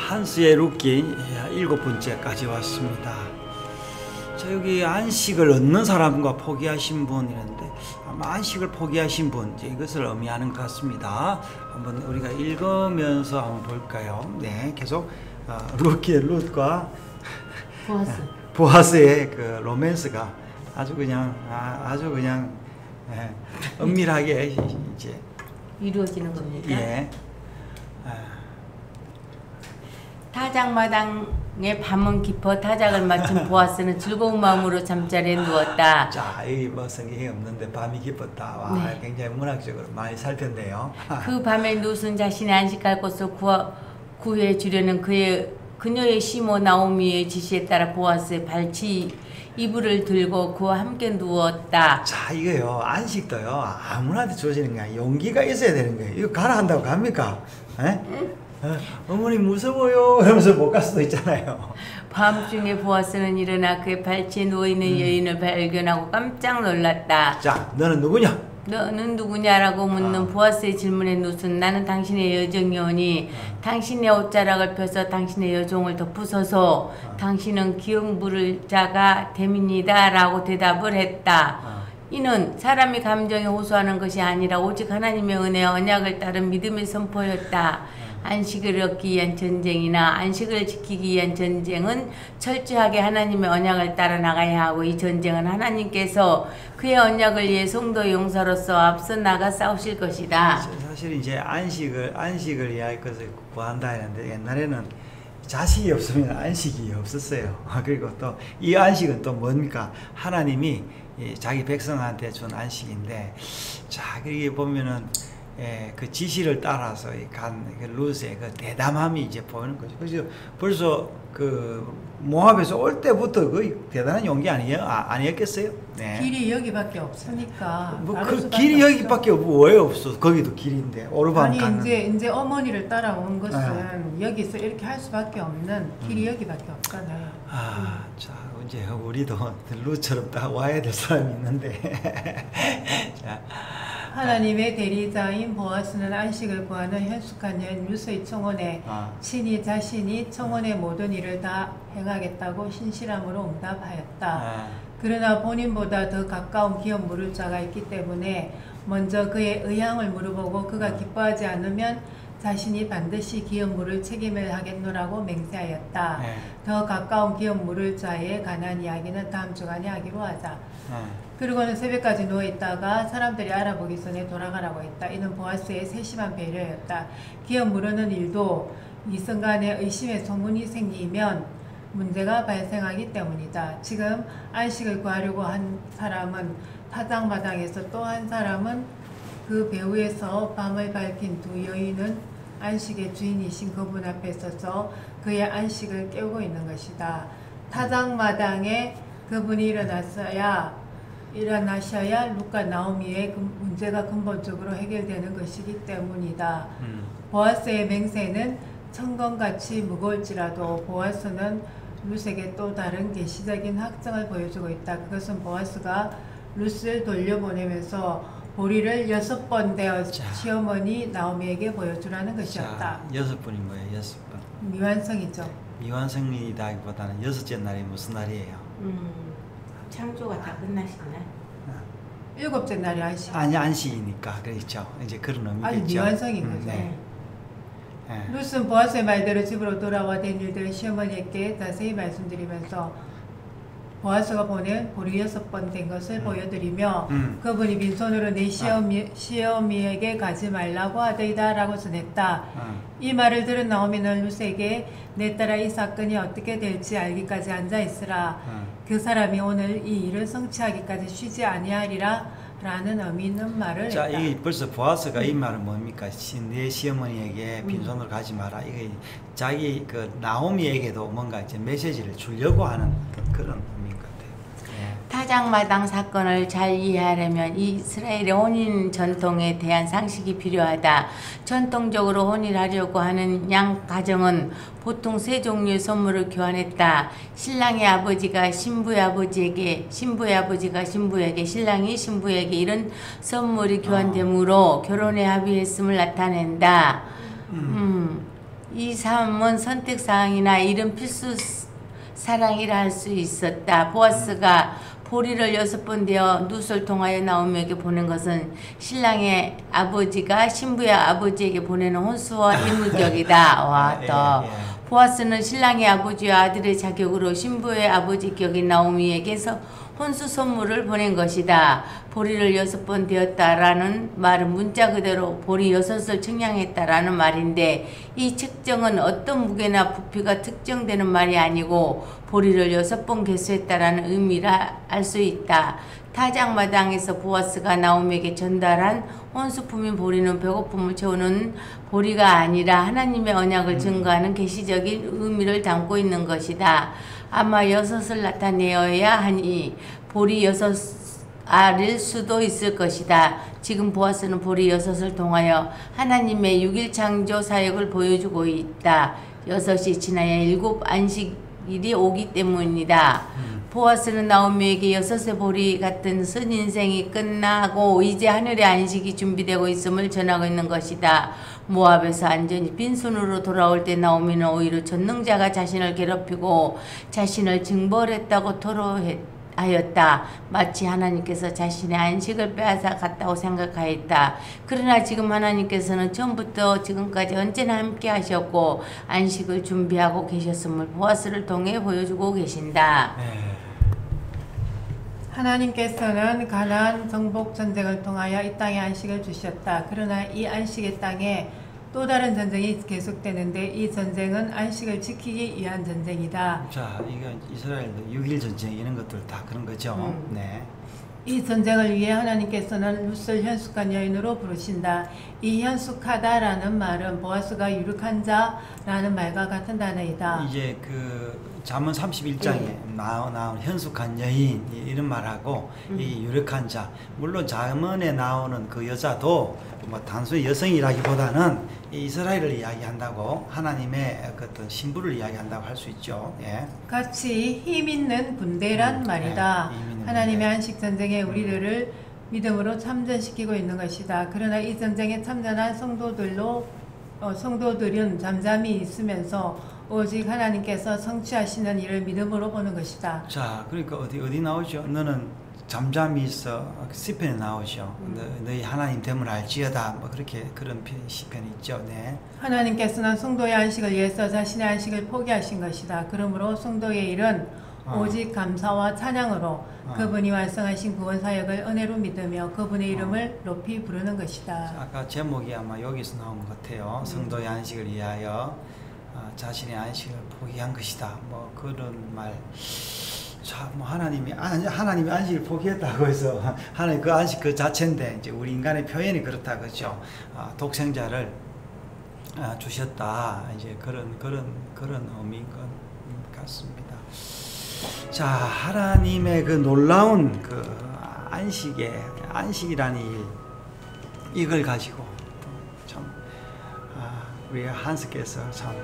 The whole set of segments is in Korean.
한스의 룻기 7번째까지 왔습니다. 자, 여기 안식을 얻는 사람과 포기하신 분 이런데 아마 안식을 포기하신 분 이것을 의미하는 것 같습니다. 한번 우리가 읽으면서 한번 볼까요? 네, 계속 룻기의 룻과 보아스의 그 로맨스가 아주 그냥 은밀하게 이제 이루어지는 겁니다. 예. 타작마당에 밤은 깊어 타작을 마친 보아스는 즐거운 마음으로 잠자리에 누웠다. 자, 여기 뭐 성경이 없는데 밤이 깊었다. 와, 네. 굉장히 문학적으로 많이 살폈네요. 그 밤에 룻은 자신의 안식할 곳을 구해 주려는 그녀의 시모 나오미의 지시에 따라 보아스의 발치 이불을 들고 그와 함께 누웠다. 자, 이거요, 안식도요, 아무나한테 주어지는 게 아니에요. 용기가 있어야 되는 거예요. 이거 가라 한다고 갑니까? 어머니 무서워요 하면서 못 갈 수도 있잖아요. 밤중에 보아스는 일어나 그의 발치에 누워있는 여인을 발견하고 깜짝 놀랐다. 자, 너는 누구냐? 너는 누구냐라고 묻는 보아스의 질문에 룻은 나는 당신의 여종이오니 당신의 옷자락을 펴서 당신의 여종을 덮으소서 당신은 기억 물을 자가 됨이니다 라고 대답을 했다. 이는 사람이 감정에 호소하는 것이 아니라 오직 하나님의 은혜와 언약을 따른 믿음의 선포였다. 안식을 얻기 위한 전쟁이나 안식을 지키기 위한 전쟁은 철저하게 하나님의 언약을 따라 나가야 하고 이 전쟁은 하나님께서 그의 언약을 위해 성도의 용사로서 앞서 나가 싸우실 것이다. 사실 이제 안식을 위할 것을 구한다 했는데 옛날에는 자식이 없으면 안식이 없었어요. 그리고 또 이 안식은 또 뭡니까? 하나님이 자기 백성한테 준 안식인데, 자, 여기 보면은 그 지시를 따라서 간 룻의 그 대담함이 이제 보이는 거죠. 그래서 벌써 그 모압에서 올 때부터 그 대단한 용기 아니었겠어요? 네. 길이 여기밖에 없으니까. 뭐 그 길이 여기밖에 왜 없어? 거기도 길인데 오르반 아니 가는. 이제 어머니를 따라온 것은 여기서 이렇게 할 수밖에 없는 길이 여기밖에 없잖아요. 자, 이제 우리도 룻처럼 딱 와야 될 사람이 있는데. 자. 하나님의 대리자인 보아스는 안식을 구하는 현숙한 여인 룻의 청혼에 친히 자신이 청혼의 모든 일을 다 행하겠다고 신실함으로 응답하였다. 그러나 본인보다 더 가까운 기업 물을 자가 있기 때문에 먼저 그의 의향을 물어보고 그가 기뻐하지 않으면 자신이 반드시 기업 물을 책임을 하겠노라고 맹세하였다. 더 가까운 기업 물을 자에 관한 이야기는 다음 주간에 하기로 하자. 그리고는 새벽까지 누워있다가 사람들이 알아보기 전에 돌아가라고 했다. 이는 보아스의 세심한 배려였다. 기업 물으는 일도 이성간의 의심의 소문이 생기면 문제가 발생하기 때문이다. 지금 안식을 구하려고 한 사람은 타작마당에서 또 한 사람은 그 배후에서 밤을 밝힌 두 여인은 안식의 주인이신 그분 앞에 서서 그의 안식을 깨우고 있는 것이다. 타작마당에 그분이 일어나셔야 룻과 나오미의 문제가 근본적으로 해결되는 것이기 때문이다. 보아스의 맹세는 천건같이 무거울지라도 보아스는 룻에게 또 다른 계시적인 확증을 보여주고 있다. 그것은 보아스가 룻을 돌려보내면서 보리를 6번 되어 시어머니 나오미에게 보여주라는 것이었다. 자, 6번이 뭐예요? 6번. 미완성이죠. 미완성이다기보다는 6째 날이 무슨 날이에요? 창조가 다 끝나시나요? 7째 날이 안식. 아니, 안식이니까 그렇죠. 이제 그런 의미겠죠. 아니, 미완성인 거죠. 네. 룻은 보아스의 말대로 집으로 돌아와 된 일들을 시어머니에게 자세히 말씀드리면서 보아스가 보낸 보리 6번 된 것을 보여드리며 그분이 빈손으로 내 시어미에게 가지 말라고 하더이다 라고 전했다. 이 말을 들은 나오미는 룻에게 내 딸아 이 사건이 어떻게 될지 알기까지 앉아있으라. 그 사람이 오늘 이 일을 성취하기까지 쉬지 아니하리라 라는 의미 있는 말을 자, 했다. 이 벌써 보아스가 이 말은 뭡니까? 내 시어머니에게 빈손으로 가지 마라. 이게 자기 그 나오미에게도 뭔가 이제 메시지를 주려고 하는 그런 의미인 것 같아요. 타작마당 사건을 잘 이해하려면 이스라엘의 혼인 전통에 대한 상식이 필요하다. 전통적으로 혼인하려고 하는 양 가정은 보통 3종류의 선물을 교환했다. 신랑의 아버지가 신부의 아버지에게, 신부의 아버지가 신부에게, 신랑이 신부에게 이런 선물이 교환되므로 결혼에 합의했음을 나타낸다. 이 삶은 선택사항이나 이런 필수 사랑이라 할 수 있었다. 보아스가 보리를 6번 되어 룻을 통하여 나오미에게 보낸 것은 신랑의 아버지가 신부의 아버지에게 보내는 혼수와 인물격이다. 와, 또 보아스는 신랑의 아버지와 아들의 자격으로 신부의 아버지 격인 나오미에게서 혼수 선물을 보낸 것이다. 보리를 6번 되었다라는 말은 문자 그대로 보리 6을 측량했다라는 말인데 이 측정은 어떤 무게나 부피가 특정되는 말이 아니고 보리를 6번 개수했다라는 의미라 알 수 있다. 타작마당에서 보아스가 나오미에게 전달한 혼수품인 보리는 배고픔을 채우는 보리가 아니라 하나님의 언약을 증거하는 계시적인 의미를 담고 있는 것이다. 아마 6을 나타내어야 하니 보리 6알일 수도 있을 것이다. 지금 보아스는 보리 6을 통하여 하나님의 6일 창조 사역을 보여주고 있다. 6이 지나야 7 안식일이 오기 때문이다. 보아스는 나오미에게 6의 보리 같은 쓴 인생이 끝나고 이제 하늘의 안식이 준비되고 있음을 전하고 있는 것이다. 모압에서 안전히 빈손으로 돌아올 때 나오미는 오히려 전능자가 자신을 괴롭히고 자신을 징벌했다고 토로하였다. 마치 하나님께서 자신의 안식을 빼앗아 갔다고 생각하였다. 그러나 지금 하나님께서는 처음부터 지금까지 언제나 함께 하셨고 안식을 준비하고 계셨음을 보아스를 통해 보여주고 계신다. 하나님께서는 가나안 정복 전쟁을 통하여 이 땅에 안식을 주셨다. 그러나 이 안식의 땅에 또 다른 전쟁이 계속되는데 이 전쟁은 안식을 지키기 위한 전쟁이다. 자, 이거 이스라엘도 6.1 전쟁 이런 것들 다 그런 거죠. 네. 이 전쟁을 위해 하나님께서는 룻을 현숙한 여인으로 부르신다. 이 현숙하다라는 말은 보아스가 유력한 자라는 말과 같은 단어이다. 이제 그 잠언 31장에 나온 현숙한 여인 이런 말하고 이 유력한 자, 물론 잠언에 나오는 그 여자도 뭐 단순히 여성이라기보다는 이스라엘을 이야기한다고 하나님의 그 어떤 신부를 이야기한다고 할 수 있죠. 예. 같이 힘 있는 군대란 말이다. 힘 있는 하나님의 군대. 안식 전쟁에 우리들을 믿음으로 참전시키고 있는 것이다. 그러나 이 전쟁에 참전한 성도들은 잠잠히 있으면서 오직 하나님께서 성취하시는 일을 믿음으로 보는 것이다. 자, 그러니까 어디 나오죠? 너는 잠잠히 있어. 시편에 나오죠. 너희 하나님 됨을 알지어다. 뭐 그렇게 그런 시편이 있죠. 네. 하나님께서는 성도의 안식을 위해서 자신의 안식을 포기하신 것이다. 그러므로 성도의 일은 오직 감사와 찬양으로 그분이 완성하신 구원 사역을 은혜로 믿으며 그분의 이름을 높이 부르는 것이다. 아까 제목이 아마 여기서 나온 것 같아요. 성도의 안식을 위하여 자신의 안식을 포기한 것이다. 뭐 그런 말. 자, 뭐 하나님이 안식을 포기했다고 해서 하나님 그 안식 그 자체인데 이제 우리 인간의 표현이 그렇다 그죠. 독생자를 주셨다. 이제 그런 의미인 것 같습니다. 자, 하나님의 그 놀라운 그 안식이라는 이걸 가지고 참 우리 한스께서 참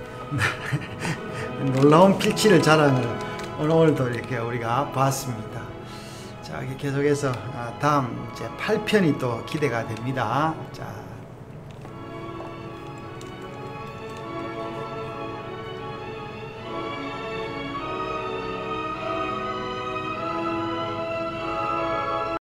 놀라운 필치를 자랑을 오늘도 이렇게 우리가 봤습니다. 자, 계속해서 다음 이제 8편이 또 기대가 됩니다. 자.